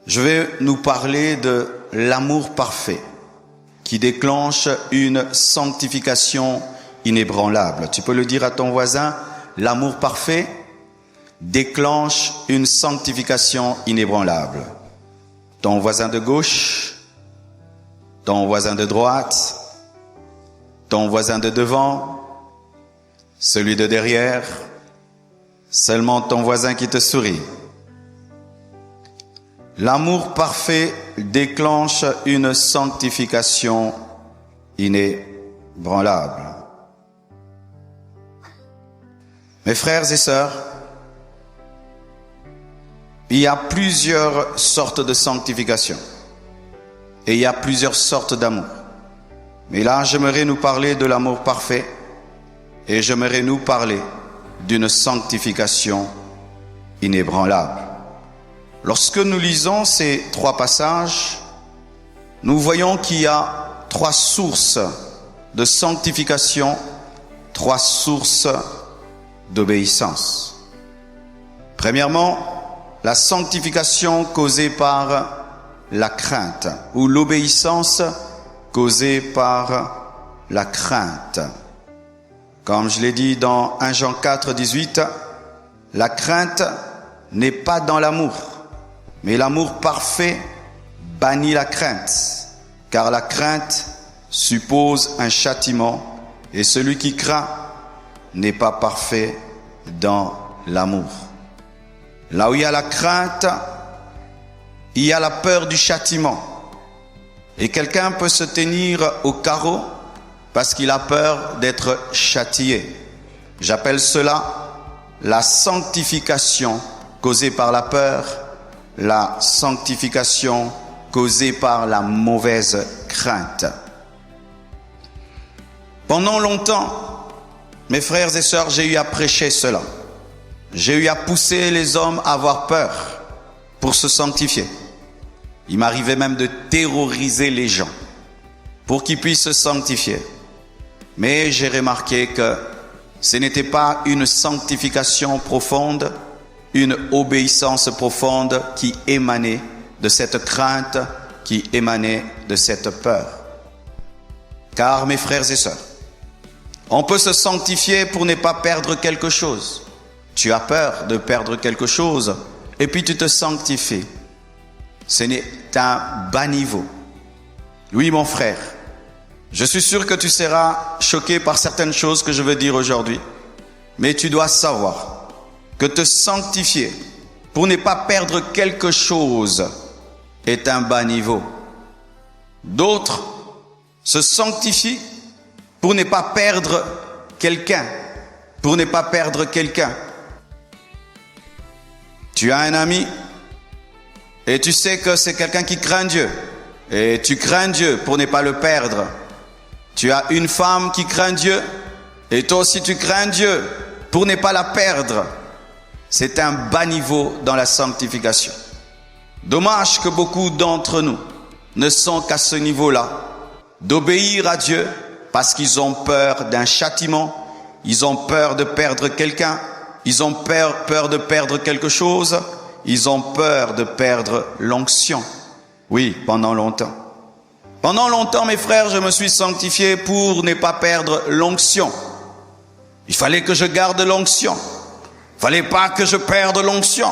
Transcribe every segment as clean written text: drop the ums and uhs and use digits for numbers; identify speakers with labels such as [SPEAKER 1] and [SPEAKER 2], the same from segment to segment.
[SPEAKER 1] je vais nous parler de l'amour parfait qui déclenche une sanctification inébranlable. Tu peux le dire à ton voisin, l'amour parfait déclenche une sanctification inébranlable. Ton voisin de gauche, ton voisin de droite, ton voisin de devant, celui de derrière, seulement ton voisin qui te sourit. L'amour parfait déclenche une sanctification inébranlable. Mes frères et sœurs, il y a plusieurs sortes de sanctification et il y a plusieurs sortes d'amour. Mais là, j'aimerais nous parler de l'amour parfait et j'aimerais nous parler d'une sanctification inébranlable. Lorsque nous lisons ces trois passages, nous voyons qu'il y a trois sources de sanctification, trois sources d'obéissance. Premièrement, la sanctification causée par la crainte ou l'obéissance causée par la crainte. Comme je l'ai dit dans 1 Jean 4, 18, la crainte n'est pas dans l'amour, mais l'amour parfait bannit la crainte, car la crainte suppose un châtiment et celui qui craint n'est pas parfait dans l'amour. Là où il y a la crainte, il y a la peur du châtiment. Et quelqu'un peut se tenir au carreau parce qu'il a peur d'être châtié. J'appelle cela la sanctification causée par la peur, la sanctification causée par la mauvaise crainte. Pendant longtemps, mes frères et sœurs, j'ai eu à prêcher cela. J'ai eu à pousser les hommes à avoir peur pour se sanctifier. Il m'arrivait même de terroriser les gens pour qu'ils puissent se sanctifier. Mais j'ai remarqué que ce n'était pas une sanctification profonde, une obéissance profonde qui émanait de cette crainte, qui émanait de cette peur. Car mes frères et sœurs, on peut se sanctifier pour ne pas perdre quelque chose. Tu as peur de perdre quelque chose et puis tu te sanctifies. Ce n'est un bas niveau. Oui, mon frère, je suis sûr que tu seras choqué par certaines choses que je veux dire aujourd'hui, mais tu dois savoir que te sanctifier pour ne pas perdre quelque chose est un bas niveau. D'autres se sanctifient pour ne pas perdre quelqu'un, pour ne pas perdre quelqu'un. Tu as un ami et tu sais que c'est quelqu'un qui craint Dieu et tu crains Dieu pour ne pas le perdre. Tu as une femme qui craint Dieu et toi aussi tu crains Dieu pour ne pas la perdre. C'est un bas niveau dans la sanctification. Dommage que beaucoup d'entre nous ne sont qu'à ce niveau-là, d'obéir à Dieu parce qu'ils ont peur d'un châtiment, ils ont peur de perdre quelqu'un, ils ont peur de perdre quelque chose, ils ont peur de perdre l'onction. Oui, pendant longtemps. Pendant longtemps, mes frères, je me suis sanctifié pour ne pas perdre l'onction. Il fallait que je garde l'onction. Il fallait pas que je perde l'onction.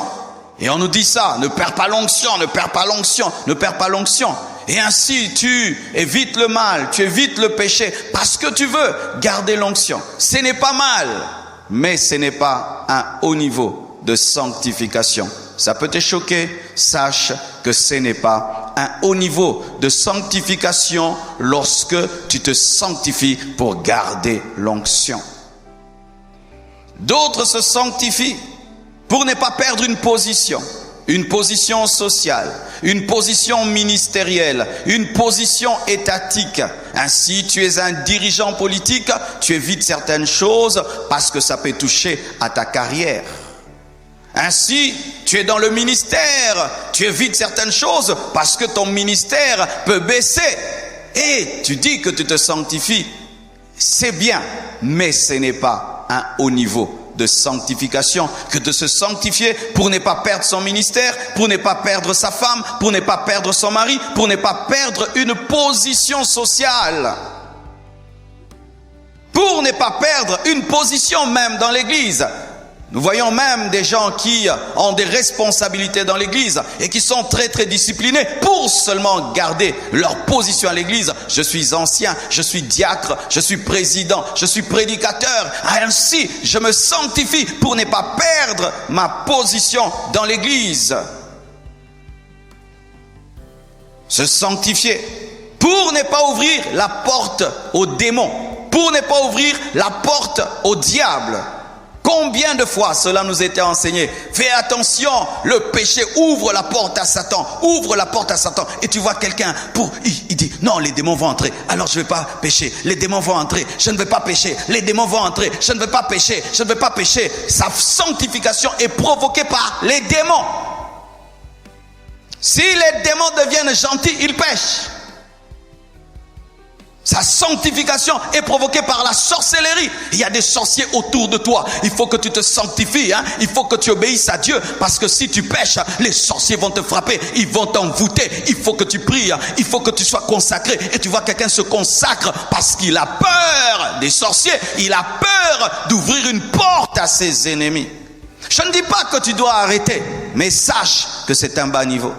[SPEAKER 1] Et on nous dit ça, ne perds pas l'onction, ne perds pas l'onction, ne perds pas l'onction. Et ainsi, tu évites le mal, tu évites le péché, parce que tu veux garder l'onction. Ce n'est pas mal, mais ce n'est pas un haut niveau de sanctification. Ça peut te choquer, sache que ce n'est pas un haut niveau de sanctification lorsque tu te sanctifies pour garder l'onction. D'autres se sanctifient pour ne pas perdre une position sociale, une position ministérielle, une position étatique. Ainsi, tu es un dirigeant politique, tu évites certaines choses parce que ça peut toucher à ta carrière. Ainsi, tu es dans le ministère, tu évites certaines choses parce que ton ministère peut baisser. Et tu dis que tu te sanctifies, c'est bien, mais ce n'est pas un haut niveau de sanctification que de se sanctifier pour ne pas perdre son ministère, pour ne pas perdre sa femme, pour ne pas perdre son mari, pour ne pas perdre une position sociale, pour ne pas perdre une position même dans l'église. Nous voyons même des gens qui ont des responsabilités dans l'église et qui sont très disciplinés pour seulement garder leur position à l'église. Je suis ancien, je suis diacre, je suis président, je suis prédicateur. Ainsi, je me sanctifie pour ne pas perdre ma position dans l'église. Se sanctifier pour ne pas ouvrir la porte aux démons, pour ne pas ouvrir la porte au diable. Combien de fois cela nous était enseigné? Fais attention, le péché ouvre la porte à Satan, ouvre la porte à Satan. Et tu vois quelqu'un, il dit, non, les démons vont entrer, alors je ne vais pas pécher. Les démons vont entrer, je ne vais pas pécher. Les démons vont entrer, je ne vais pas pécher, je ne vais pas pécher. Sa sanctification est provoquée par les démons. Si les démons deviennent gentils, ils pêchent. Sa sanctification est provoquée par la sorcellerie. Il y a des sorciers autour de toi. Il faut que tu te sanctifies, hein? Il faut que tu obéisses à Dieu. Parce que si tu pêches, les sorciers vont te frapper. Ils vont t'envoûter. Il faut que tu pries. Il faut que tu sois consacré. Et tu vois quelqu'un se consacre parce qu'il a peur des sorciers. Il a peur d'ouvrir une porte à ses ennemis. Je ne dis pas que tu dois arrêter. Mais sache que c'est un bas niveau.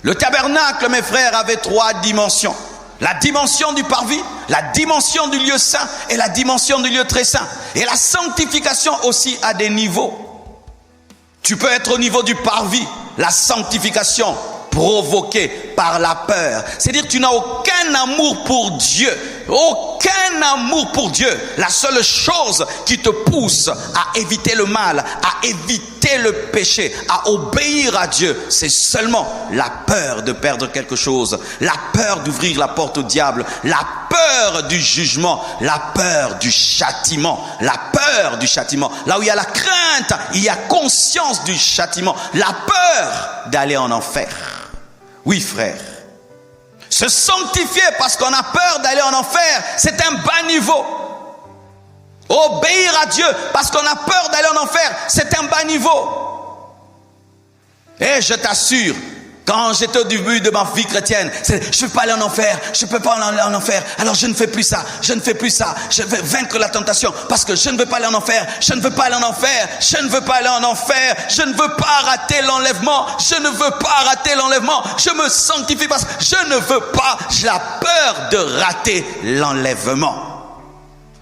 [SPEAKER 1] Le tabernacle, mes frères, avait 3 dimensions. La dimension du parvis, la dimension du lieu saint et la dimension du lieu très saint. Et la sanctification aussi a des niveaux. Tu peux être au niveau du parvis, la sanctification provoquée par la peur. C'est-à-dire que tu n'as aucun amour pour Dieu. Aucun amour pour Dieu. La seule chose qui te pousse à éviter le mal, à éviter le péché, à obéir à Dieu, c'est seulement la peur de perdre quelque chose, la peur d'ouvrir la porte au diable, la peur du jugement, la peur du châtiment, la peur du châtiment. Là où il y a la crainte, il y a conscience du châtiment, la peur d'aller en enfer. Oui, frère. Se sanctifier parce qu'on a peur d'aller en enfer, c'est un bas niveau. Obéir à Dieu parce qu'on a peur d'aller en enfer, c'est un bas niveau. Et je t'assure, quand j'étais au début de ma vie chrétienne, je ne veux pas aller en enfer, je ne peux pas aller en enfer, alors je ne fais plus ça, je ne fais plus ça, je vais vaincre la tentation parce que je ne veux pas aller en enfer, je ne veux pas aller en enfer, je ne veux pas aller en enfer, je ne veux pas rater l'enlèvement, je ne veux pas rater l'enlèvement, je me sanctifie parce que je ne veux pas, j'ai la peur de rater l'enlèvement.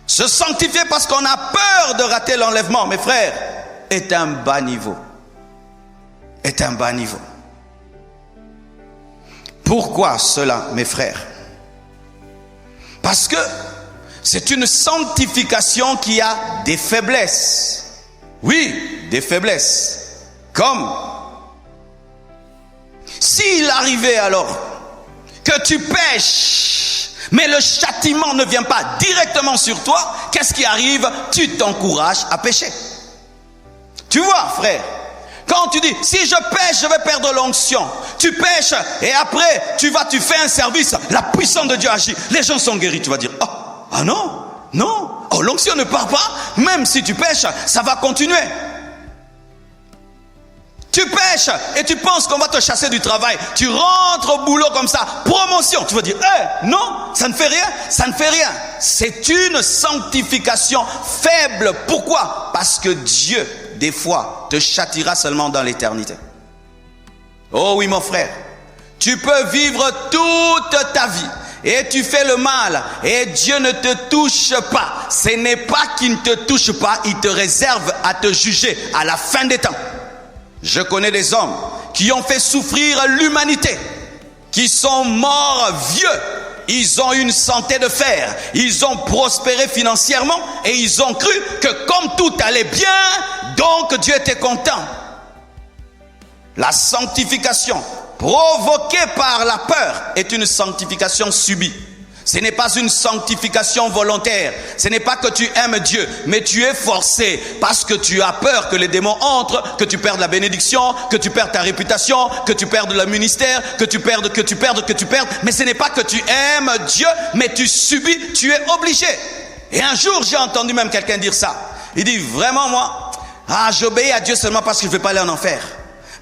[SPEAKER 1] Se sanctifier parce qu'on a peur de rater l'enlèvement, mes frères, est un bas niveau. Est un bas niveau. Pourquoi cela, mes frères? Parce que c'est une sanctification qui a des faiblesses. Oui, des faiblesses. Comme s'il arrivait alors que tu pêches, mais le châtiment ne vient pas directement sur toi, qu'est-ce qui arrive? Tu t'encourages à pécher. Tu vois, frère? Quand tu dis, si je pêche, je vais perdre l'onction. Tu pêches et après, tu fais un service. La puissance de Dieu agit. Les gens sont guéris. Tu vas dire, ah non, non. Oh, l'onction ne part pas. Même si tu pêches, ça va continuer. Tu pêches et tu penses qu'on va te chasser du travail. Tu rentres au boulot comme ça. Promotion. Tu vas dire, non, ça ne fait rien. Ça ne fait rien. C'est une sanctification faible. Pourquoi? Parce que Dieu, des fois, te châtira seulement dans l'éternité. Oh oui, mon frère. Tu peux vivre toute ta vie et tu fais le mal et Dieu ne te touche pas. Ce n'est pas qu'il ne te touche pas, il te réserve à te juger à la fin des temps. Je connais des hommes qui ont fait souffrir l'humanité, qui sont morts vieux. Ils ont une santé de fer, ils ont prospéré financièrement et ils ont cru que comme tout allait bien, donc Dieu était content. La sanctification provoquée par la peur est une sanctification subie. Ce n'est pas une sanctification volontaire. Ce n'est pas que tu aimes Dieu, mais tu es forcé parce que tu as peur que les démons entrent, que tu perdes la bénédiction, que tu perdes ta réputation, que tu perdes le ministère, que tu perdes. Mais ce n'est pas que tu aimes Dieu, mais tu subis, tu es obligé. Et un jour, j'ai entendu même quelqu'un dire ça. Il dit vraiment moi, j'obéis à Dieu seulement parce que je ne veux pas aller en enfer.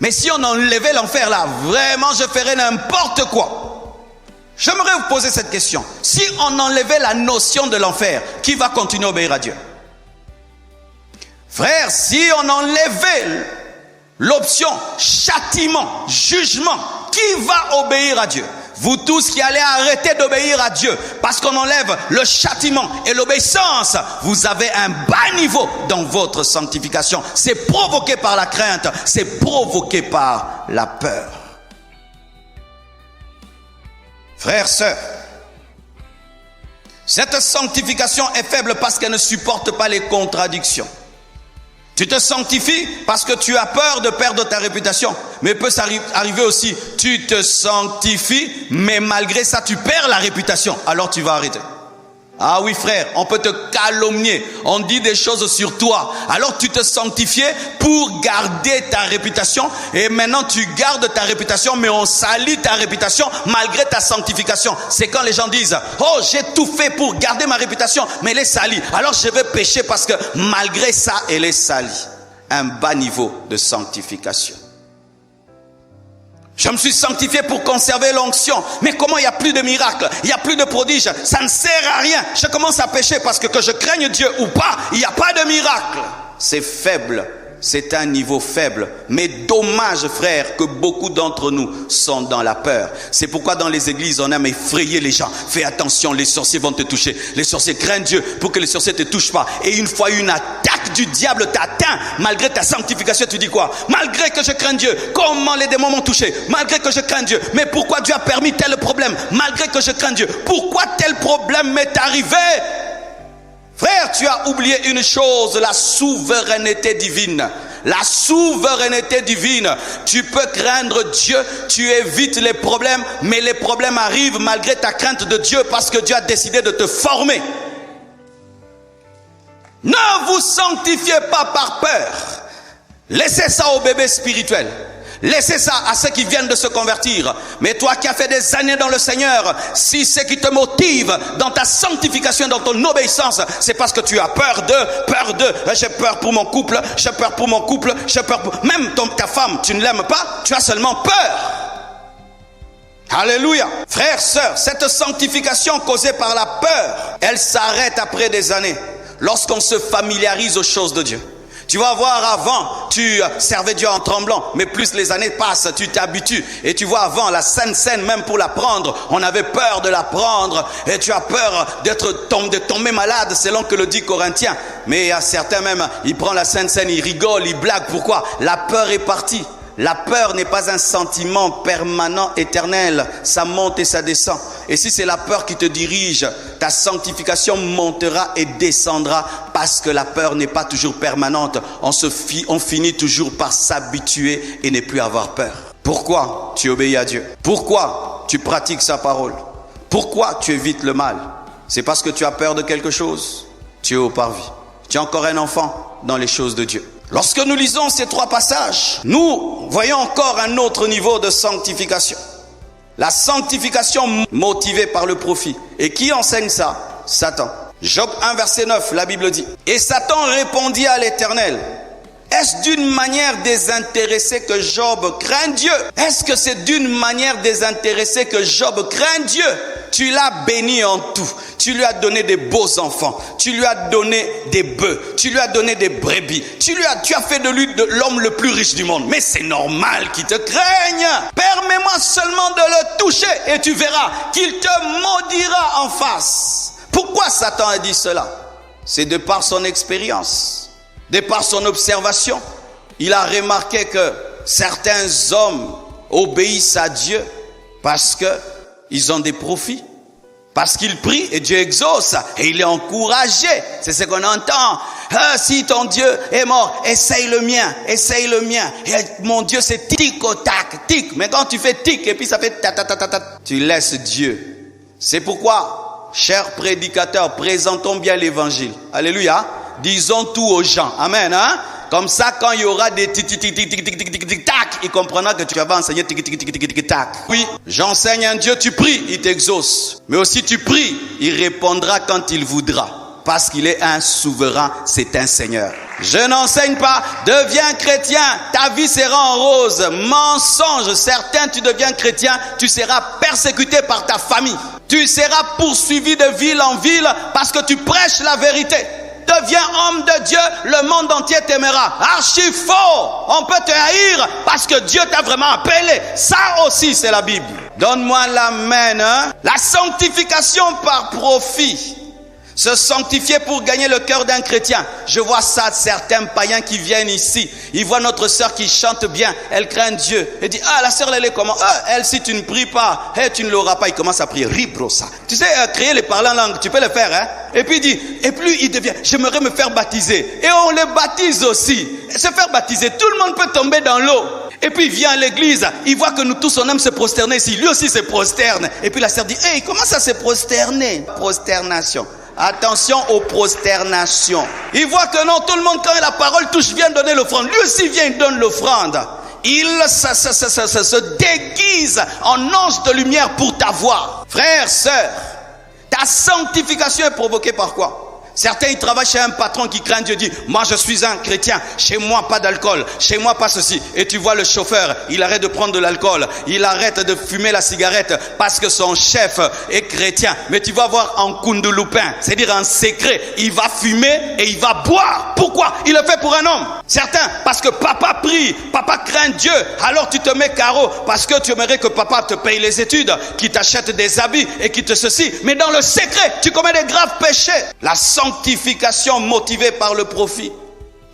[SPEAKER 1] Mais si on enlevait l'enfer là, vraiment je ferais n'importe quoi. J'aimerais vous poser cette question. Si on enlevait la notion de l'enfer, qui va continuer à obéir à Dieu? Frère, si on enlevait l'option châtiment, jugement, qui va obéir à Dieu? Vous tous qui allez arrêter d'obéir à Dieu parce qu'on enlève le châtiment et l'obéissance, vous avez un bas niveau dans votre sanctification. C'est provoqué par la crainte, c'est provoqué par la peur. Frères, sœurs, cette sanctification est faible parce qu'elle ne supporte pas les contradictions. Tu te sanctifies parce que tu as peur de perdre ta réputation. Mais il peut arriver aussi, tu te sanctifies, mais malgré ça, tu perds la réputation. Alors tu vas arrêter. Ah oui frère, on peut te calomnier, on dit des choses sur toi. Alors tu te sanctifiais pour garder ta réputation. Et maintenant tu gardes ta réputation, mais on salit ta réputation malgré ta sanctification. C'est quand les gens disent, oh j'ai tout fait pour garder ma réputation, mais elle est salie. Alors je vais pécher parce que malgré ça, elle est salie. Un bas niveau de sanctification. Je me suis sanctifié pour conserver l'onction. Mais comment il n'y a plus de miracles, il n'y a plus de prodiges, ça ne sert à rien. Je commence à pécher parce que je craigne Dieu ou pas, il n'y a pas de miracle. C'est faible, c'est un niveau faible. Mais dommage frère que beaucoup d'entre nous sont dans la peur. C'est pourquoi dans les églises on aime effrayer les gens. Fais attention, les sorciers vont te toucher. Les sorciers craignent Dieu pour que les sorciers ne te touchent pas. Et une fois une attaque du diable t'atteint, malgré ta sanctification, tu dis quoi? Malgré que je crains Dieu, comment les démons m'ont touché? Malgré que je crains Dieu, mais pourquoi Dieu a permis tel problème? Malgré que je crains Dieu, pourquoi tel problème m'est arrivé? Frère, tu as oublié une chose, la souveraineté divine. La souveraineté divine. Tu peux craindre Dieu, tu évites les problèmes, mais les problèmes arrivent malgré ta crainte de Dieu parce que Dieu a décidé de te former. Ne vous sanctifiez pas par peur. Laissez ça aux bébés spirituels. Laissez ça à ceux qui viennent de se convertir. Mais toi qui as fait des années dans le Seigneur, si ce qui te motive dans ta sanctification, dans ton obéissance, c'est parce que tu as peur de, j'ai peur pour mon couple, j'ai peur pour mon couple, j'ai peur pour... Même ta femme, tu ne l'aimes pas, tu as seulement peur. Alléluia. Frères, sœurs, cette sanctification causée par la peur, elle s'arrête après des années, lorsqu'on se familiarise aux choses de Dieu. Tu vas voir, avant, tu servais Dieu en tremblant, mais plus les années passent, tu t'habitues. Et tu vois, avant, la Sainte Seine, même pour la prendre, on avait peur de la prendre. Et tu as peur de tomber malade, selon que le dit Corinthien. Mais il y a certains même, ils prennent la Sainte Seine, ils rigolent, ils blaguent. Pourquoi? La peur est partie. La peur n'est pas un sentiment permanent, éternel. Ça monte et ça descend. Et si c'est la peur qui te dirige, ta sanctification montera et descendra parce que la peur n'est pas toujours permanente. On finit toujours par s'habituer et ne plus avoir peur. Pourquoi tu obéis à Dieu? Pourquoi tu pratiques sa parole? Pourquoi tu évites le mal? C'est parce que tu as peur de quelque chose. Tu es au parvis. Tu es encore un enfant dans les choses de Dieu. Lorsque nous lisons ces trois passages, nous voyons encore un autre niveau de sanctification. La sanctification motivée par le profit. Et qui enseigne ça? Satan. Job 1 verset 9, la Bible dit: et Satan répondit à l'Éternel: est-ce d'une manière désintéressée que Job craint Dieu? Est-ce que c'est d'une manière désintéressée que Job craint Dieu? Tu l'as béni en tout. Tu lui as donné des beaux enfants. Tu lui as donné des bœufs. Tu lui as donné des brebis. Tu as fait de lui l'homme le plus riche du monde. Mais c'est normal qu'il te craigne. Permets-moi seulement de le toucher et tu verras qu'il te maudira en face. Pourquoi Satan a dit cela? C'est de par son expérience, de par son observation. Il a remarqué que certains hommes obéissent à Dieu parce que ils ont des profits, parce qu'ils prient et Dieu exauce et il est encouragé. C'est ce qu'on entend. Ah, si ton Dieu est mort, essaye le mien, essaye le mien. Et mon Dieu c'est tic au tac, tic. Mais quand tu fais tic et puis ça fait ta ta ta ta ta, tu laisses Dieu. C'est pourquoi, chers prédicateurs, présentons bien l'évangile. Alléluia. Disons tout aux gens. Amen. Hein? Comme ça, quand il y aura des tic tic tic tic tic tic tic tic tic tac, il comprendra que tu vas enseigner tic tic tic tic tic tac. Oui, j'enseigne un Dieu, tu pries, il t'exauce. Mais aussi tu pries, il répondra quand il voudra. Parce qu'il est un souverain, c'est un Seigneur. Je n'enseigne pas, deviens chrétien, ta vie sera en rose. Mensonge, certain, tu deviens chrétien, tu seras persécuté par ta famille. Tu seras poursuivi de ville en ville parce que tu prêches la vérité. Deviens homme de Dieu, le monde entier t'aimera. Archi faux, on peut te haïr parce que Dieu t'a vraiment appelé. Ça aussi c'est la Bible. Donne-moi l'amen. La sanctification par profit. Se sanctifier pour gagner le cœur d'un chrétien. Je vois ça, certains païens qui viennent ici. Ils voient notre sœur qui chante bien. Elle craint Dieu. Elle dit, ah, la sœur, elle est comment? Elle, si tu ne pries pas, tu ne l'auras pas. Il commence à prier. Ribrosa. Tu sais, créer les parler en langue, tu peux le faire, hein? Et puis il dit, et plus il devient, j'aimerais me faire baptiser. Et on le baptise aussi. Se faire baptiser, tout le monde peut tomber dans l'eau. Et puis il vient à l'église, il voit que nous tous on aime se prosterner ici. Lui aussi se prosterne. Et puis la sœur dit, hey, comment ça se prosterner? Prosternation. Attention aux prosternations. Il voit que non, tout le monde quand la parole touche vient donner l'offrande. Lui aussi vient, il donne l'offrande. Il se déguise en ange de lumière pour t'avoir. Frère, sœur, ta sanctification est provoquée par quoi? Certains, ils travaillent chez un patron qui craint Dieu, dit, moi je suis un chrétien, chez moi pas d'alcool, chez moi pas ceci. Et tu vois le chauffeur, il arrête de prendre de l'alcool, il arrête de fumer la cigarette parce que son chef est chrétien. Mais tu vas voir en kundulupin, c'est-à-dire en secret, il va fumer et il va boire. Pourquoi? Il le fait pour un homme. Certains, parce que papa prie, papa craint Dieu, alors tu te mets carreau parce que tu aimerais que papa te paye les études, qu'il t'achète des habits et qu'il te ceci. Mais dans le secret, tu commets des graves péchés. La sanctification motivée par le profit.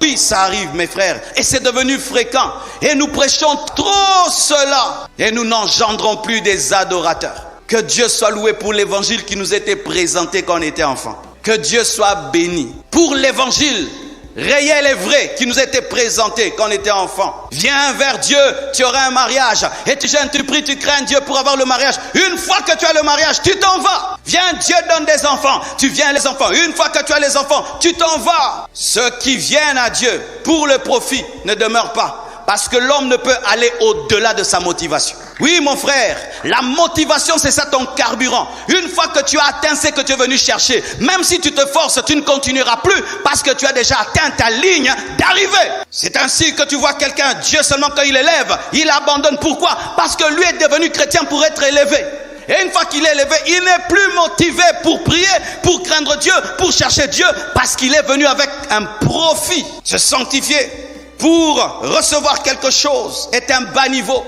[SPEAKER 1] Oui, ça arrive, mes frères, et c'est devenu fréquent. Et nous prêchons trop cela. Et nous n'engendrons plus des adorateurs. Que Dieu soit loué pour l'évangile qui nous était présenté quand on était enfant. Que Dieu soit béni pour l'évangile réel et vrai qui nous était présenté quand on était enfant. Viens vers Dieu, tu auras un mariage. Et tu jeûnes, tu pries, tu crains Dieu pour avoir le mariage. Une fois que tu as le mariage, tu t'en vas. Viens, Dieu donne des enfants. Tu viens les enfants. Une fois que tu as les enfants, tu t'en vas. Ceux qui viennent à Dieu pour le profit ne demeurent pas. Parce que l'homme ne peut aller au-delà de sa motivation. Oui, mon frère, la motivation, c'est ça ton carburant. Une fois que tu as atteint ce que tu es venu chercher, même si tu te forces, tu ne continueras plus parce que tu as déjà atteint ta ligne d'arrivée. C'est ainsi que tu vois quelqu'un, Dieu seulement quand il élève, il abandonne. Pourquoi? Parce que lui est devenu chrétien pour être élevé. Et une fois qu'il est élevé, il n'est plus motivé pour prier, pour craindre Dieu, pour chercher Dieu, parce qu'il est venu avec un profit. Se sanctifier pour recevoir quelque chose est un bas niveau.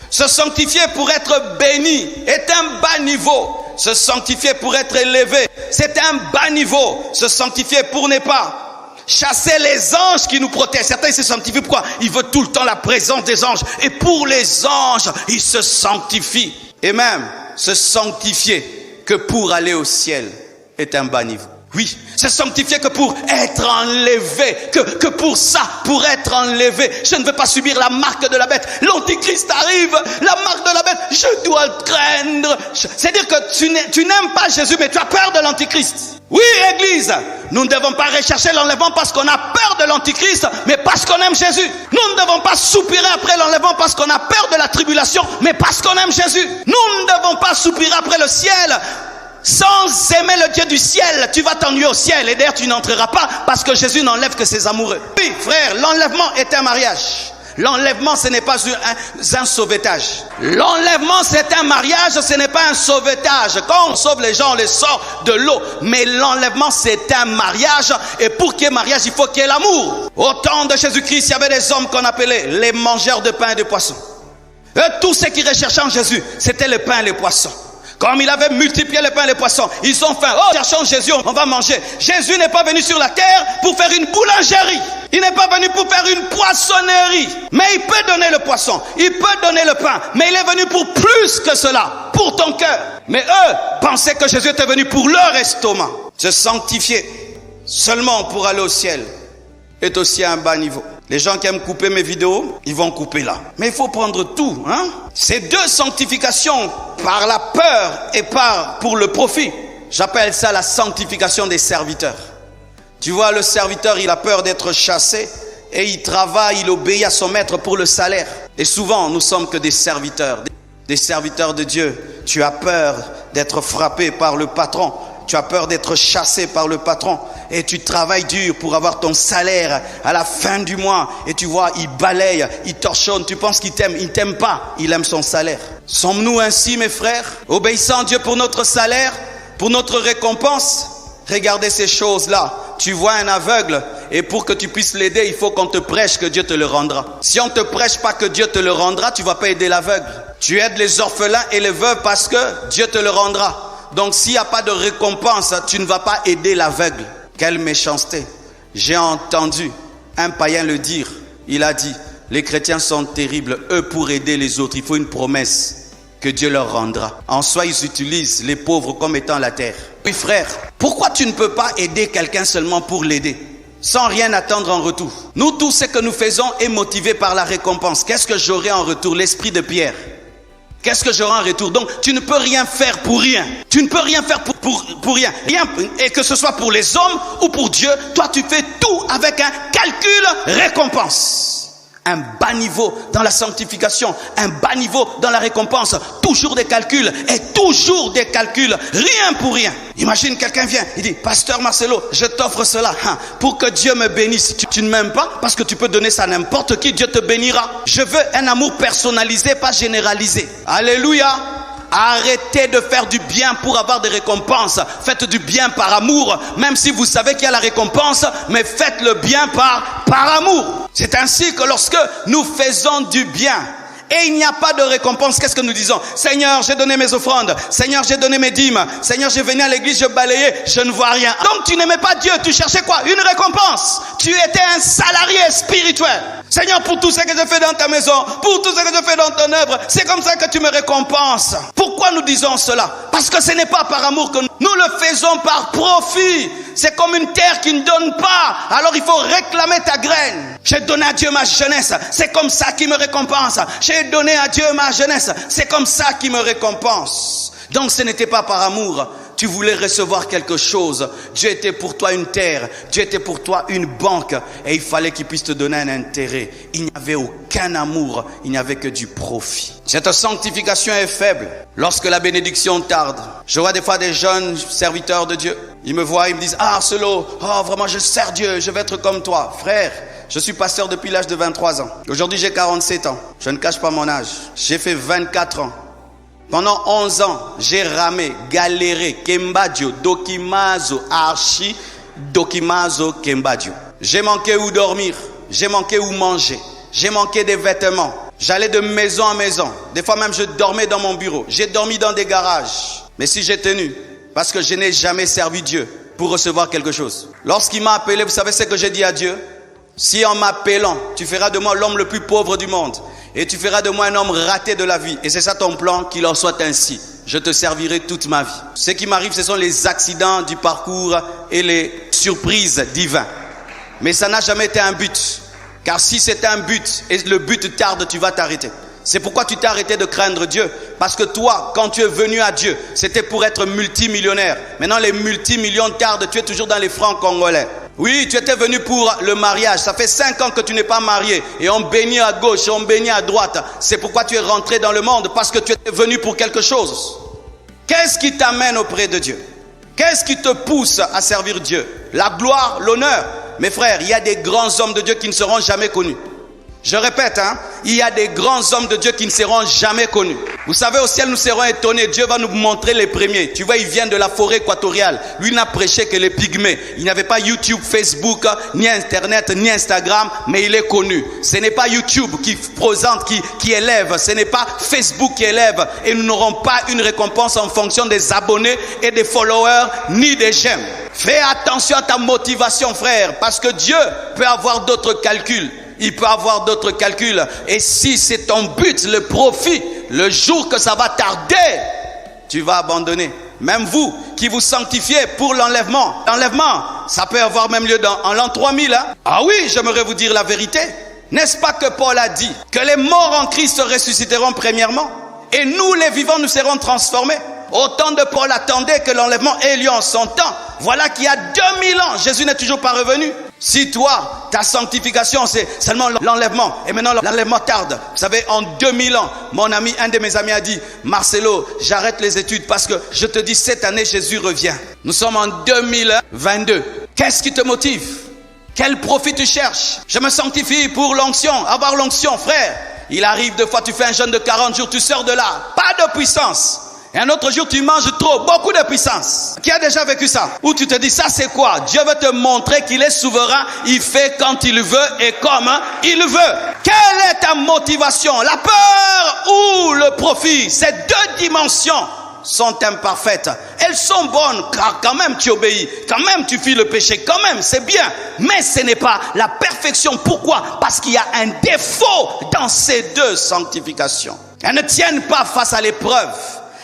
[SPEAKER 1] Se sanctifier pour être béni est un bas niveau. Se sanctifier pour être élevé, c'est un bas niveau. Se sanctifier pour ne pas chasser les anges qui nous protègent. Certains se sanctifient pourquoi? Ils veulent tout le temps la présence des anges. Et pour les anges, ils se sanctifient. Et même se sanctifier que pour aller au ciel est un bas niveau. Oui, se sanctifier que pour être enlevé, que pour ça, pour être enlevé. Je ne veux pas subir la marque de la bête. L'antichrist arrive, la marque de la bête, je dois le craindre. C'est-à-dire que tu n'aimes pas Jésus, mais tu as peur de l'antichrist. Oui, Église, nous ne devons pas rechercher l'enlèvement parce qu'on a peur de l'antichrist, mais parce qu'on aime Jésus. Nous ne devons pas soupirer après l'enlèvement parce qu'on a peur de la tribulation, mais parce qu'on aime Jésus. Nous ne devons pas soupirer après le ciel sans aimer le Dieu du ciel. Tu vas t'ennuyer au ciel et d'ailleurs tu n'entreras pas parce que Jésus n'enlève que ses amoureux. Oui, frère, l'enlèvement est un mariage. L'enlèvement, ce n'est pas un sauvetage. L'enlèvement, c'est un mariage, ce n'est pas un sauvetage. Quand on sauve les gens, on les sort de l'eau. Mais l'enlèvement, c'est un mariage. Et pour qu'il y ait mariage, il faut qu'il y ait l'amour. Au temps de Jésus-Christ, il y avait des hommes qu'on appelait les mangeurs de pain et de poissons. Et tous ceux qui recherchaient en Jésus, c'était le pain et les poissons. Comme il avait multiplié le pain et les poissons, ils ont faim. Oh, cherchons Jésus, on va manger. Jésus n'est pas venu sur la terre pour faire une boulangerie. Il n'est pas venu pour faire une poissonnerie. Mais il peut donner le poisson, il peut donner le pain. Mais il est venu pour plus que cela, pour ton cœur. Mais eux pensaient que Jésus était venu pour leur estomac. Se sanctifier seulement pour aller au ciel est aussi à un bas niveau. Les gens qui aiment couper mes vidéos, ils vont couper là. Mais il faut prendre tout, hein. Ces deux sanctifications, par la peur et pour le profit, j'appelle ça la sanctification des serviteurs. Tu vois, le serviteur, il a peur d'être chassé et il travaille, il obéit à son maître pour le salaire. Et souvent, nous sommes que des serviteurs de Dieu. Tu as peur d'être frappé par le patron. tu as peur d'être chassé par le patron et tu travailles dur pour avoir ton salaire à la fin du mois et tu vois, il balaye, il torchonne, tu penses qu'il t'aime, il ne t'aime pas, il aime son salaire. Sommes-nous ainsi, mes frères, obéissant à Dieu pour notre salaire, pour notre récompense? Regardez ces choses-là. Tu vois un aveugle et pour que tu puisses l'aider, il faut qu'on te prêche que Dieu te le rendra. Si on ne te prêche pas que Dieu te le rendra, tu ne vas pas aider l'aveugle. Tu aides les orphelins et les veuves parce que Dieu te le rendra. Donc s'il n'y a pas de récompense, tu ne vas pas aider l'aveugle. Quelle méchanceté. J'ai entendu un païen le dire. Il a dit, les chrétiens sont terribles. Eux, pour aider les autres, il faut une promesse que Dieu leur rendra. En soi, ils utilisent les pauvres comme étant la terre. Oui, frère, pourquoi tu ne peux pas aider quelqu'un seulement pour l'aider, sans rien attendre en retour? Nous, tout ce que nous faisons est motivé par la récompense. Qu'est-ce que j'aurai en retour? L'esprit de Pierre. Qu'est-ce que j'aurai en retour? Donc, tu ne peux rien faire pour rien. Tu ne peux rien faire pour rien. Rien. Et que ce soit pour les hommes ou pour Dieu, toi, tu fais tout avec un calcul récompense. Un bas niveau dans la sanctification, un bas niveau dans la récompense, toujours des calculs et toujours des calculs, rien pour rien. Imagine quelqu'un vient, il dit, Pasteur Marcelo, je t'offre cela pour que Dieu me bénisse. Tu ne m'aimes pas parce que tu peux donner ça à n'importe qui, Dieu te bénira. Je veux un amour personnalisé, pas généralisé. Alléluia. Arrêtez de faire du bien pour avoir des récompenses. Faites du bien par amour, même si vous savez qu'il y a la récompense, mais faites le bien par amour. C'est ainsi que lorsque nous faisons du bien et il n'y a pas de récompense, qu'est-ce que nous disons? Seigneur, j'ai donné mes offrandes. Seigneur, j'ai donné mes dîmes. Seigneur, j'ai venu à l'église, je balayais, je ne vois rien. Donc tu n'aimais pas Dieu, tu cherchais quoi? Une récompense. Tu étais un salarié spirituel. Seigneur, pour tout ce que je fais dans ta maison, pour tout ce que je fais dans ton œuvre, c'est comme ça que tu me récompenses. Pourquoi nous disons cela? Parce que ce n'est pas par amour que nous le faisons par profit. C'est comme une terre qui ne donne pas. Alors il faut réclamer ta graine. J'ai donné à Dieu ma jeunesse. C'est comme ça qu'il me récompense. J'ai donné à Dieu ma jeunesse. C'est comme ça qu'il me récompense. Donc ce n'était pas par amour. Tu voulais recevoir quelque chose. Dieu était pour toi une terre. Dieu était pour toi une banque. Et il fallait qu'il puisse te donner un intérêt. Il n'y avait aucun amour. Il n'y avait que du profit. Cette sanctification est faible lorsque la bénédiction tarde. Je vois des fois des jeunes serviteurs de Dieu. Ils me voient, ils me disent, ah Marcelo, oh vraiment je sers Dieu, je vais être comme toi. Frère, je suis pasteur depuis l'âge de 23 ans. Aujourd'hui j'ai 47 ans. Je ne cache pas mon âge. J'ai fait 24 ans. Pendant 11 ans, j'ai ramé, galéré, Kembadio, Dokimazo, Archi, Dokimazo, Kembadio. J'ai manqué où dormir, j'ai manqué où manger, j'ai manqué des vêtements. J'allais de maison en maison. Des fois même, je dormais dans mon bureau. J'ai dormi dans des garages. Mais si j'ai tenu, parce que je n'ai jamais servi Dieu pour recevoir quelque chose. Lorsqu'il m'a appelé, vous savez ce que j'ai dit à Dieu? Si en m'appelant, tu feras de moi l'homme le plus pauvre du monde. Et tu feras de moi un homme raté de la vie. Et c'est ça ton plan, qu'il en soit ainsi. Je te servirai toute ma vie. Ce qui m'arrive, ce sont les accidents du parcours et les surprises divines. Mais ça n'a jamais été un but. Car si c'était un but, et le but tarde, tu vas t'arrêter. C'est pourquoi tu t'es arrêté de craindre Dieu. Parce que toi, quand tu es venu à Dieu, c'était pour être multimillionnaire. Maintenant, les multimillions tardent, tu es toujours dans les francs congolais. Oui, tu étais venu pour le mariage. Ça fait 5 ans que tu n'es pas marié. Et on bénit à gauche et on bénit à droite. C'est pourquoi tu es rentré dans le monde. Parce que tu étais venu pour quelque chose. Qu'est-ce qui t'amène auprès de Dieu? Qu'est-ce qui te pousse à servir Dieu? La gloire, l'honneur. Mes frères, il y a des grands hommes de Dieu qui ne seront jamais connus. Je répète, il y a des grands hommes de Dieu qui ne seront jamais connus. Vous savez, au ciel, nous serons étonnés. Dieu va nous montrer les premiers. Tu vois, il vient de la forêt équatoriale. Lui n'a prêché que les pygmées. Il n'avait pas YouTube, Facebook, ni Internet, ni Instagram, mais il est connu. Ce n'est pas YouTube qui présente, qui élève. Ce n'est pas Facebook qui élève. Et nous n'aurons pas une récompense en fonction des abonnés et des followers, ni des j'aime. Fais attention à ta motivation, frère, parce que Dieu peut avoir d'autres calculs. Il peut avoir d'autres calculs. Et si c'est ton but, le profit, le jour que ça va tarder, tu vas abandonner. Même vous qui vous sanctifiez pour l'enlèvement. L'enlèvement, ça peut avoir même lieu en l'an 3000. Ah oui, j'aimerais vous dire la vérité. N'est-ce pas que Paul a dit que les morts en Christ ressusciteront premièrement et nous les vivants nous serons transformés? Au temps de Paul attendait que l'enlèvement ait lieu en son temps. Voilà qu'il y a 2000 ans, Jésus n'est toujours pas revenu. Si toi, ta sanctification, c'est seulement l'enlèvement, et maintenant l'enlèvement tarde. Vous savez, en 2000 ans, un de mes amis a dit, Marcelo, j'arrête les études parce que je te dis, cette année, Jésus revient. Nous sommes en 2022. Qu'est-ce qui te motive? Quel profit tu cherches? Je me sanctifie pour l'onction, avoir l'onction, frère. Il arrive deux fois, tu fais un jeûne de 40 jours, tu sors de là. Pas de puissance. Et un autre jour, tu manges trop, beaucoup de puissance. Qui a déjà vécu ça? Où tu te dis, ça c'est quoi? Dieu veut te montrer qu'il est souverain. Il fait quand il veut et comme il veut. Quelle est ta motivation? La peur ou le profit? Ces deux dimensions sont imparfaites. Elles sont bonnes, car quand même tu obéis. Quand même tu fuis le péché. Quand même, c'est bien. Mais ce n'est pas la perfection. Pourquoi? Parce qu'il y a un défaut dans ces deux sanctifications. Elles ne tiennent pas face à l'épreuve.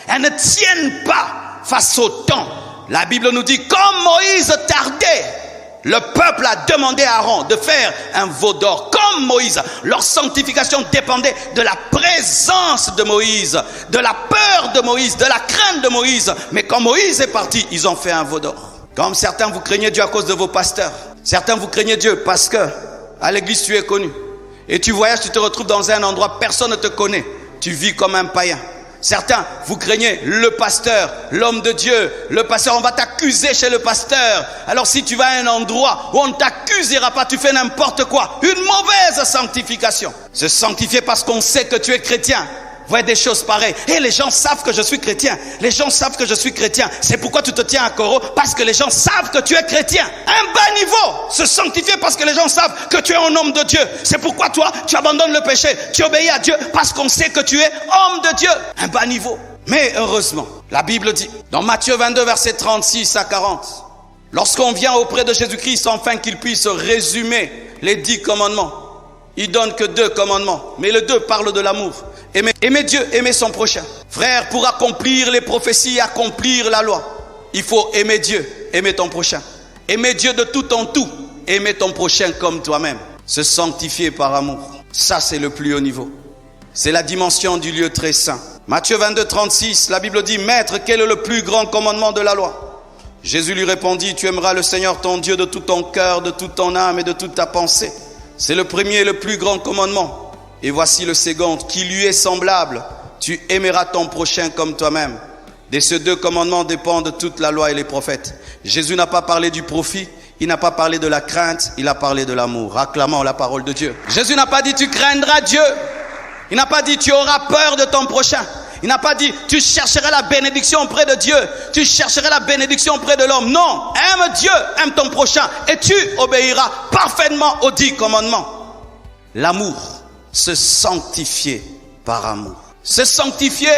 [SPEAKER 1] Elles ne tiennent pas face au temps. La Bible nous dit, comme Moïse tardait, le peuple a demandé à Aaron de faire un veau d'or. Comme Moïse, leur sanctification dépendait de la présence de Moïse, de la peur de Moïse, de la crainte de Moïse. Mais quand Moïse est parti, ils ont fait un veau d'or. Comme certains, vous craignez Dieu à cause de vos pasteurs. Certains, vous craignez Dieu parce que à l'église, tu es connu. Et tu voyages, tu te retrouves dans un endroit, personne ne te connaît. Tu vis comme un païen. Certains, vous craignez le pasteur, l'homme de Dieu. Le pasteur, on va t'accuser chez le pasteur. Alors si tu vas à un endroit où on ne t'accusera pas, tu fais n'importe quoi. Une mauvaise sanctification. Se sanctifier parce qu'on sait que tu es chrétien. Voyez des choses pareilles. Et les gens savent que je suis chrétien. Les gens savent que je suis chrétien. C'est pourquoi tu te tiens à Coro, parce que les gens savent que tu es chrétien. Un bas niveau. Se sanctifier parce que les gens savent que tu es un homme de Dieu. C'est pourquoi toi, tu abandonnes le péché. Tu obéis à Dieu parce qu'on sait que tu es homme de Dieu. Un bas niveau. Mais heureusement, la Bible dit, dans Matthieu 22, versets 36 à 40, lorsqu'on vient auprès de Jésus-Christ, afin qu'il puisse résumer les 10 commandements, il donne que 2 commandements. Mais les 2 parlent de l'amour. Aimer Dieu, aimer son prochain. Frère, pour accomplir les prophéties, accomplir la loi, il faut aimer Dieu, aimer ton prochain. Aimer Dieu de tout en tout, aimer ton prochain comme toi-même. Se sanctifier par amour. Ça, c'est le plus haut niveau. C'est la dimension du lieu très saint. Matthieu 22, 36, la Bible dit, Maître, quel est le plus grand commandement de la loi? Jésus lui répondit, tu aimeras le Seigneur ton Dieu de tout ton cœur, de toute ton âme et de toute ta pensée. C'est le premier et le plus grand commandement. Et voici le second, qui lui est semblable. Tu aimeras ton prochain comme toi-même. De ces 2 commandements dépendent toute la loi et les prophètes. Jésus n'a pas parlé du profit, il n'a pas parlé de la crainte, il a parlé de l'amour. Acclamons la parole de Dieu. Jésus n'a pas dit tu craindras Dieu. Il n'a pas dit tu auras peur de ton prochain. Il n'a pas dit tu chercheras la bénédiction auprès de Dieu. Tu chercheras la bénédiction auprès de l'homme. Non, aime Dieu, aime ton prochain et tu obéiras parfaitement aux 10 commandements. L'amour. Se sanctifier par amour. Se sanctifier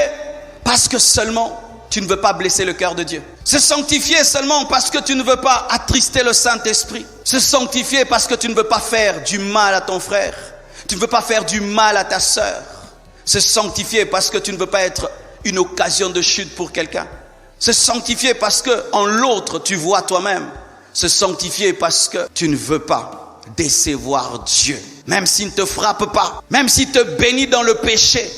[SPEAKER 1] parce que seulement tu ne veux pas blesser le cœur de Dieu. Se sanctifier seulement parce que tu ne veux pas attrister le Saint-Esprit. Se sanctifier parce que tu ne veux pas faire du mal à ton frère. Tu ne veux pas faire du mal à ta sœur. Se sanctifier parce que tu ne veux pas être une occasion de chute pour quelqu'un. Se sanctifier parce que en l'autre tu vois toi-même. Se sanctifier parce que tu ne veux pas décevoir Dieu. Même s'il ne te frappe pas, même s'il te bénit dans le péché,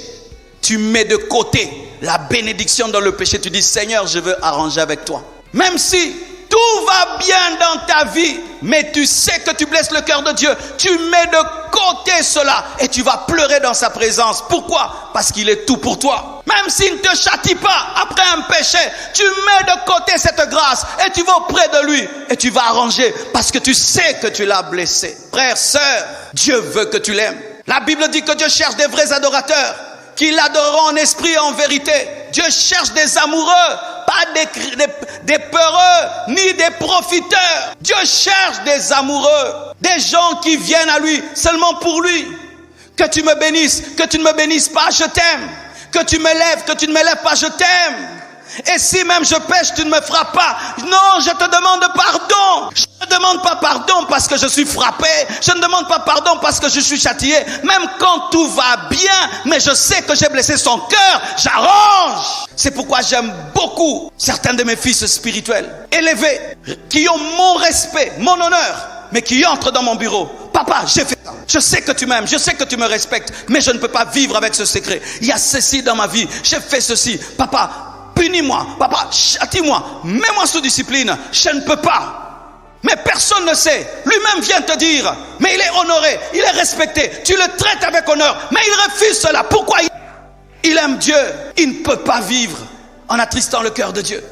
[SPEAKER 1] tu mets de côté la bénédiction dans le péché. Tu dis, Seigneur, je veux arranger avec toi. Même si tout va bien dans ta vie, mais tu sais que tu blesses le cœur de Dieu, tu mets de côté cela et tu vas pleurer dans sa présence. Pourquoi? Parce qu'il est tout pour toi. Même s'il ne te châtie pas après un péché, tu mets de côté cette grâce et tu vas auprès de lui et tu vas arranger parce que tu sais que tu l'as blessé. Frère, sœur, Dieu veut que tu l'aimes. La Bible dit que Dieu cherche des vrais adorateurs qui l'adoreront en esprit et en vérité. Dieu cherche des amoureux, pas des peureux ni des profiteurs. Dieu cherche des amoureux, des gens qui viennent à lui seulement pour lui. Que tu me bénisses, que tu ne me bénisses pas, je t'aime. Que tu me lèves, que tu ne me lèves pas, je t'aime. Et si même je pêche, tu ne me frappes pas. Non, je te demande pardon. Je ne demande pas pardon parce que je suis frappé. Je ne demande pas pardon parce que je suis châtié. Même quand tout va bien, mais je sais que j'ai blessé son cœur, j'arrange. C'est pourquoi j'aime beaucoup certains de mes fils spirituels, élevés, qui ont mon respect, mon honneur, mais qui entrent dans mon bureau. Papa, j'ai fait ça. Je sais que tu m'aimes, je sais que tu me respectes, mais je ne peux pas vivre avec ce secret. Il y a ceci dans ma vie, j'ai fait ceci. Papa, punis-moi, papa, châtie-moi, mets-moi sous discipline. Je ne peux pas.
[SPEAKER 2] Mais personne ne sait. Lui-même vient te dire, mais il est honoré, il est respecté. Tu le traites avec honneur, mais il refuse cela. Pourquoi? Il aime Dieu. Il ne peut pas vivre en attristant le cœur de Dieu.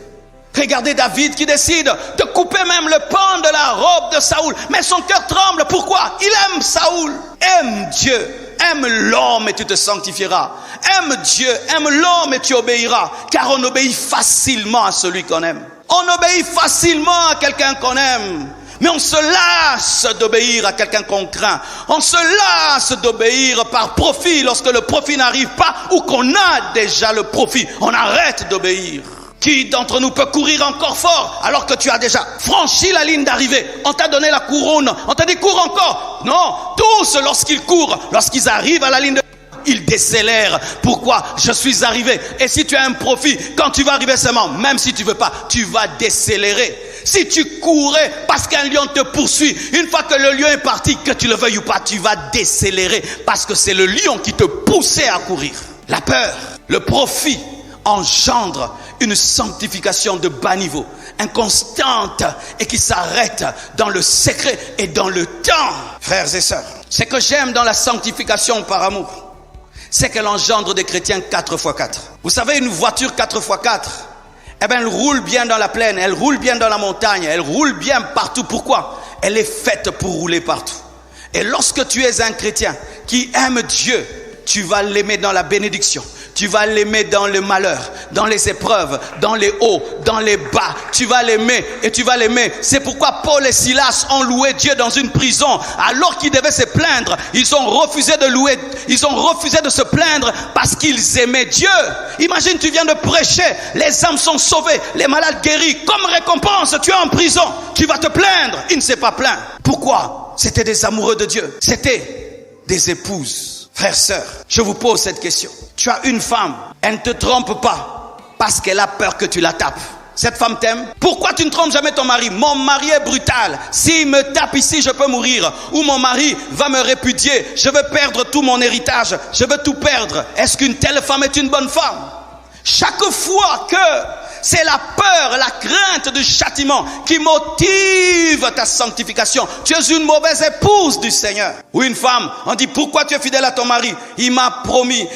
[SPEAKER 2] Regardez David qui décide de couper même le pan de la robe de Saoul. Mais son cœur tremble. Pourquoi? Il aime Saoul. Aime Dieu. Aime l'homme et tu te sanctifieras. Aime Dieu. Aime l'homme et tu obéiras. Car on obéit facilement à celui qu'on aime. On obéit facilement à quelqu'un qu'on aime. Mais on se lasse d'obéir à quelqu'un qu'on craint. On se lasse d'obéir par profit lorsque le profit n'arrive pas ou qu'on a déjà le profit. On arrête d'obéir. Qui d'entre nous peut courir encore fort alors que tu as déjà franchi la ligne d'arrivée? On t'a donné la couronne, on t'a dit cours encore. Non, tous lorsqu'ils courent, lorsqu'ils arrivent à la ligne de... ils décélèrent. Pourquoi? Je suis arrivé. Et si tu as un profit, quand tu vas arriver seulement, même si tu veux pas, tu vas décélérer. Si tu courais parce qu'un lion te poursuit, une fois que le lion est parti, que tu le veuilles ou pas, tu vas décélérer parce que c'est le lion qui te poussait à courir. La peur, le profit engendre une sanctification de bas niveau, inconstante et qui s'arrête dans le secret et dans le temps. Frères et sœurs, ce que j'aime dans la sanctification par amour, c'est qu'elle engendre des chrétiens 4x4. Vous savez, une voiture 4x4, eh bien, elle roule bien dans la plaine, elle roule bien dans la montagne, elle roule bien partout. Pourquoi? Elle est faite pour rouler partout. Et lorsque tu es un chrétien qui aime Dieu, tu vas l'aimer dans la bénédiction. Tu vas l'aimer dans le malheur, dans les épreuves, dans les hauts, dans les bas. Tu vas l'aimer et tu vas l'aimer. C'est pourquoi Paul et Silas ont loué Dieu dans une prison. Alors qu'ils devaient se plaindre, ils ont refusé de louer. Ils ont refusé de se plaindre parce qu'ils aimaient Dieu. Imagine, tu viens de prêcher, les âmes sont sauvées, les malades guéris. Comme récompense, tu es en prison. Tu vas te plaindre. Il ne s'est pas plaint. Pourquoi? C'était des amoureux de Dieu. C'était des épouses. Frères, sœurs, je vous pose cette question. Tu as une femme, elle ne te trompe pas parce qu'elle a peur que tu la tapes. Cette femme t'aime. Pourquoi tu ne trompes jamais ton mari? Mon mari est brutal. S'il me tape ici, je peux mourir. Ou mon mari va me répudier. Je vais perdre tout mon héritage. Je vais tout perdre. Est-ce qu'une telle femme est une bonne femme? Chaque fois que c'est la peur, la crainte du châtiment qui motive ta sanctification. Tu es une mauvaise épouse du Seigneur. Ou une femme, on dit pourquoi tu es fidèle à ton mari? Il m'a promis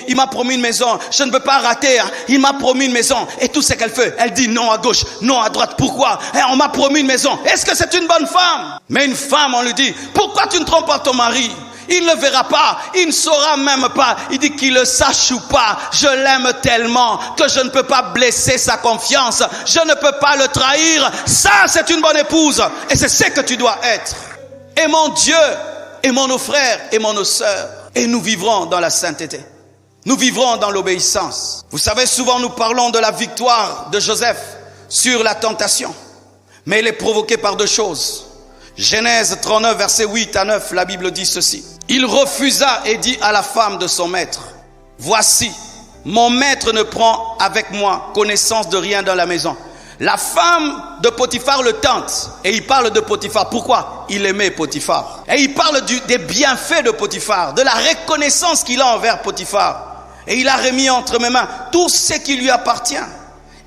[SPEAKER 2] une maison. Je ne peux pas rater. Il m'a promis une maison. Et tout ce qu'elle fait, elle dit non à gauche, non à droite. Pourquoi? On m'a promis une maison. Est-ce que c'est une bonne femme? Mais une femme, on lui dit pourquoi tu ne trompes pas ton mari? Il ne verra pas, il ne saura même pas. Il dit qu'il le sache ou pas. Je l'aime tellement que je ne peux pas blesser sa confiance. Je ne peux pas le trahir. Ça, c'est une bonne épouse. Et c'est ce que tu dois être. Aimons Dieu, aimons nos frères, aimons nos sœurs. Et nous vivrons dans la sainteté. Nous vivrons dans l'obéissance. Vous savez, souvent nous parlons de la victoire de Joseph sur la tentation. Mais elle est provoquée par deux choses. Genèse 39, versets 8 à 9, la Bible dit ceci. Il refusa et dit à la femme de son maître, voici, mon maître ne prend avec moi connaissance de rien dans la maison. La femme de Potiphar le tente et il parle de Potiphar. Pourquoi? Il aimait Potiphar. Et il parle des bienfaits de Potiphar, de la reconnaissance qu'il a envers Potiphar. Et il a remis entre mes mains tout ce qui lui appartient.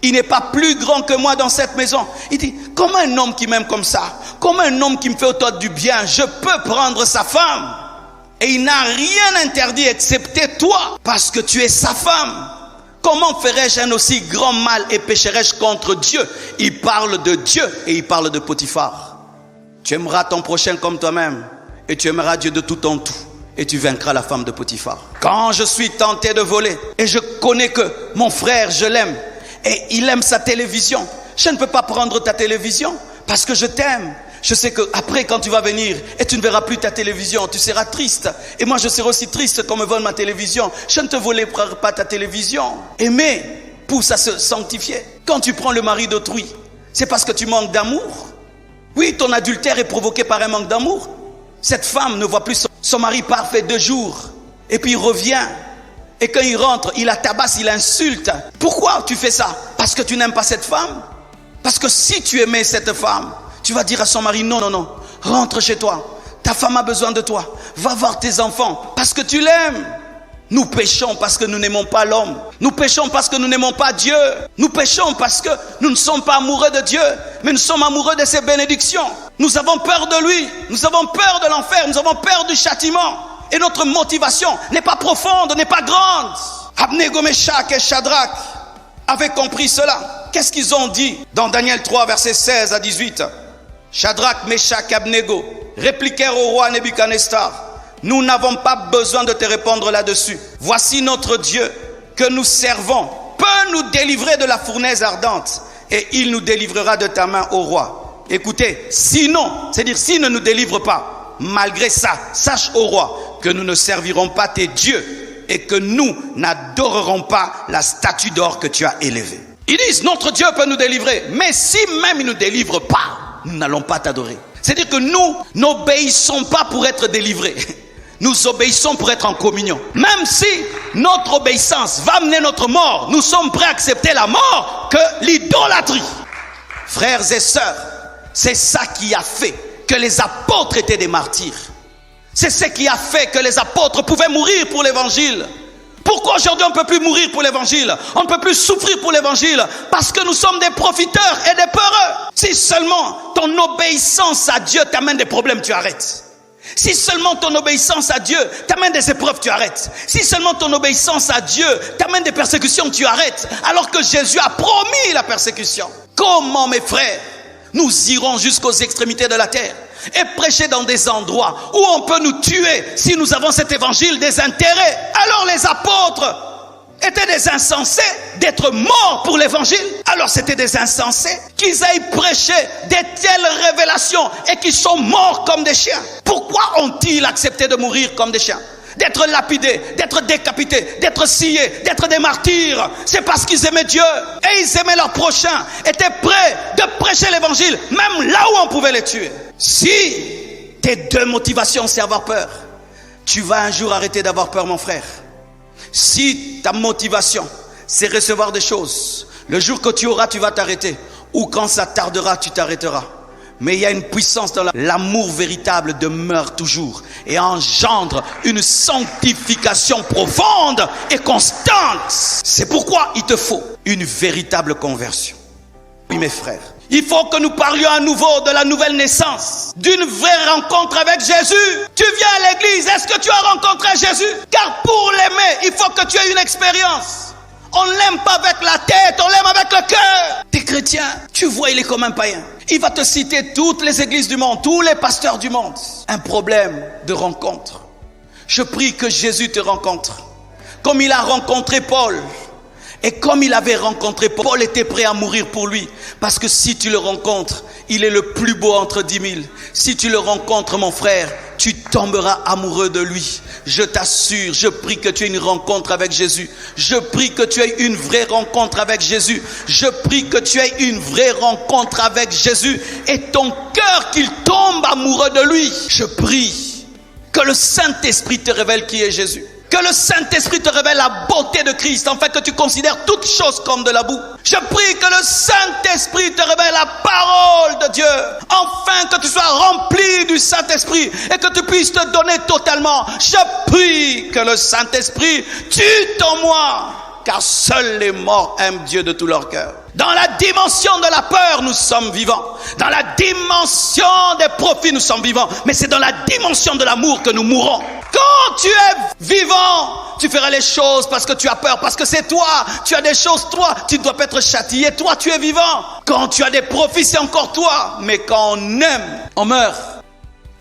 [SPEAKER 2] Il n'est pas plus grand que moi dans cette maison. Il dit, comment un homme qui m'aime comme ça, comment un homme qui me fait autant du bien, je peux prendre sa femme? Et il n'a rien interdit excepté toi, parce que tu es sa femme. Comment ferais-je un aussi grand mal et pécherais-je contre Dieu? Il parle de Dieu et il parle de Potiphar. Tu aimeras ton prochain comme toi-même et tu aimeras Dieu de tout ton tout. Et tu vaincras la femme de Potiphar. Quand je suis tenté de voler et je connais que mon frère, je l'aime, et il aime sa télévision. Je ne peux pas prendre ta télévision parce que je t'aime. Je sais que après quand tu vas venir et tu ne verras plus ta télévision, tu seras triste. Et moi je serai aussi triste qu'on me vole ma télévision. Je ne te volerai pas ta télévision. Aimer pousse à se sanctifier. Quand tu prends le mari d'autrui, c'est parce que tu manques d'amour. Oui, ton adultère est provoqué par un manque d'amour. Cette femme ne voit plus son mari parfait 2 jours. Et puis il revient. Et quand il rentre, il la tabasse, il l'insulte. Pourquoi tu fais ça? Parce que tu n'aimes pas cette femme? Parce que si tu aimais cette femme, tu vas dire à son mari, non, non, non, rentre chez toi. Ta femme a besoin de toi. Va voir tes enfants parce que tu l'aimes. Nous péchons parce que nous n'aimons pas l'homme. Nous péchons parce que nous n'aimons pas Dieu. Nous péchons parce que nous ne sommes pas amoureux de Dieu, mais nous sommes amoureux de ses bénédictions. Nous avons peur de lui, nous avons peur de l'enfer, nous avons peur du châtiment. Et notre motivation n'est pas profonde, n'est pas grande. Abnego, Meshach et Shadrach avaient compris cela. Qu'est-ce qu'ils ont dit dans Daniel 3, versets 16 à 18? Shadrach, Meshach et Abnego répliquèrent au roi Nebuchadnezzar: nous n'avons pas besoin de te répondre là-dessus. Voici notre Dieu que nous servons peut nous délivrer de la fournaise ardente, et il nous délivrera de ta main, ô roi. Écoutez, sinon, c'est-à-dire s'il ne nous délivre pas, malgré ça, sache, ô roi, que nous ne servirons pas tes dieux et que nous n'adorerons pas la statue d'or que tu as élevée. Ils disent, notre Dieu peut nous délivrer, mais si même il ne nous délivre pas, nous n'allons pas t'adorer. C'est-à-dire que nous n'obéissons pas pour être délivrés. Nous obéissons pour être en communion. Même si notre obéissance va amener notre mort, nous sommes prêts à accepter la mort que l'idolâtrie. Frères et sœurs, c'est ça qui a fait que les apôtres étaient des martyrs. C'est ce qui a fait que les apôtres pouvaient mourir pour l'évangile. Pourquoi aujourd'hui on ne peut plus mourir pour l'évangile? On ne peut plus souffrir pour l'évangile? Parce que nous sommes des profiteurs et des peureux. Si seulement ton obéissance à Dieu t'amène des problèmes, tu arrêtes. Si seulement ton obéissance à Dieu t'amène des épreuves, tu arrêtes. Si seulement ton obéissance à Dieu t'amène des persécutions, tu arrêtes. Alors que Jésus a promis la persécution. Comment, mes frères, nous irons jusqu'aux extrémités de la terre et prêcher dans des endroits où on peut nous tuer si nous avons cet évangile des intérêts? Alors les apôtres étaient des insensés d'être morts pour l'évangile. Alors c'était des insensés qu'ils aillent prêcher des telles révélations et qu'ils sont morts comme des chiens. Pourquoi ont-ils accepté de mourir comme des chiens? D'être lapidés, d'être décapités, d'être sciés, d'être des martyrs? C'est parce qu'ils aimaient Dieu et ils aimaient leur prochain, étaient prêts de prêcher l'évangile même là où on pouvait les tuer. Si tes deux motivations c'est avoir peur, tu vas un jour arrêter d'avoir peur, mon frère. Si ta motivation c'est recevoir des choses, le jour que tu auras, tu vas t'arrêter. Ou quand ça tardera, tu t'arrêteras. Mais il y a une puissance dans l'amour véritable demeure toujours et engendre une sanctification profonde et constante. C'est pourquoi il te faut une véritable conversion. Oui, mes frères, il faut que nous parlions à nouveau de la nouvelle naissance, d'une vraie rencontre avec Jésus. Tu viens à l'église, est-ce que tu as rencontré Jésus? Car pour l'aimer, il faut que tu aies une expérience. On ne l'aime pas avec la tête, on l'aime avec le cœur. T'es chrétien, tu vois, il est comme un païen. Il va te citer toutes les églises du monde, tous les pasteurs du monde. Un problème de rencontre. Je prie que Jésus te rencontre. Comme il a rencontré Paul. Et comme il avait rencontré Paul, Paul était prêt à mourir pour lui. Parce que si tu le rencontres, il est le plus beau entre 10 000. Si tu le rencontres, mon frère, tu tomberas amoureux de lui. Je t'assure, je prie que tu aies une rencontre avec Jésus. Je prie que tu aies une vraie rencontre avec Jésus. Je prie que tu aies une vraie rencontre avec Jésus. Et ton cœur qu'il tombe amoureux de lui. Je prie que le Saint-Esprit te révèle qui est Jésus. Que le Saint-Esprit te révèle la beauté de Christ, en fait que tu considères toutes choses comme de la boue. Je prie que le Saint-Esprit te révèle la parole de Dieu, enfin que tu sois rempli du Saint-Esprit et que tu puisses te donner totalement. Je prie que le Saint-Esprit tue en moi, car seuls les morts aiment Dieu de tout leur cœur. Dans la dimension de la peur, nous sommes vivants. Dans la dimension des profits, nous sommes vivants. Mais c'est dans la dimension de l'amour que nous mourrons. Quand tu es vivant, tu feras les choses parce que tu as peur. Parce que c'est toi, tu as des choses, toi, tu ne dois pas être châtié. Toi, tu es vivant. Quand tu as des profits, c'est encore toi. Mais quand on aime, on meurt.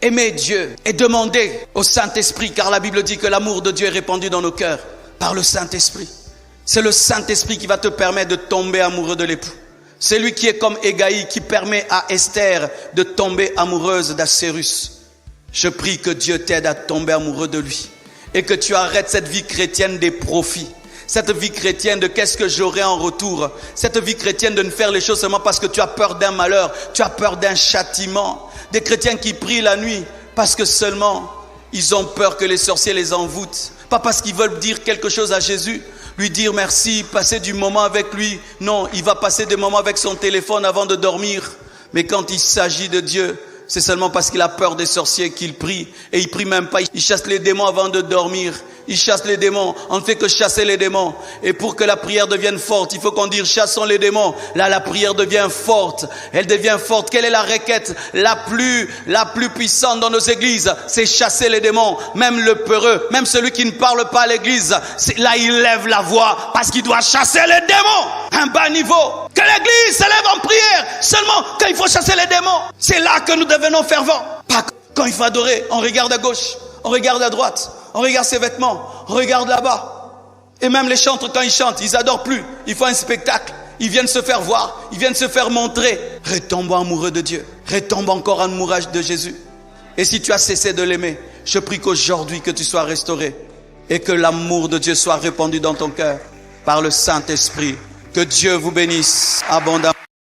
[SPEAKER 2] Aimer Dieu et demander au Saint-Esprit, car la Bible dit que l'amour de Dieu est répandu dans nos cœurs par le Saint-Esprit. C'est le Saint-Esprit qui va te permettre de tomber amoureux de l'époux. C'est lui qui est comme Égaï, qui permet à Esther de tomber amoureuse d'Assérus. Je prie que Dieu t'aide à tomber amoureux de lui. Et que tu arrêtes cette vie chrétienne des profits. Cette vie chrétienne de qu'est-ce que j'aurai en retour. Cette vie chrétienne de ne faire les choses seulement parce que tu as peur d'un malheur. Tu as peur d'un châtiment. Des chrétiens qui prient la nuit parce que seulement ils ont peur que les sorciers les envoûtent. Pas parce qu'ils veulent dire quelque chose à Jésus. Lui dire merci, passer du moment avec lui. Non, il va passer des moments avec son téléphone avant de dormir. Mais quand il s'agit de Dieu, c'est seulement parce qu'il a peur des sorciers qu'il prie. Et il prie même pas, il chasse les démons avant de dormir. Ils chassent les démons. On ne fait que chasser les démons. Et pour que la prière devienne forte, il faut qu'on dise chassons les démons. Là, la prière devient forte. Elle devient forte. Quelle est la requête la plus puissante dans nos églises? C'est chasser les démons. Même le peureux, même celui qui ne parle pas à l'église, là, il lève la voix parce qu'il doit chasser les démons. Un bas niveau. Que l'église s'élève en prière seulement quand il faut chasser les démons. C'est là que nous devenons fervents. Pas quand il faut adorer. On regarde à gauche, on regarde à droite. On regarde ses vêtements, on regarde là-bas. Et même les chantres, quand ils chantent, ils adorent plus. Ils font un spectacle. Ils viennent se faire voir. Ils viennent se faire montrer. Retombe amoureux de Dieu. Retombe encore amoureux de Jésus. Et si tu as cessé de l'aimer, je prie qu'aujourd'hui que tu sois restauré. Et que l'amour de Dieu soit répandu dans ton cœur par le Saint-Esprit. Que Dieu vous bénisse abondamment.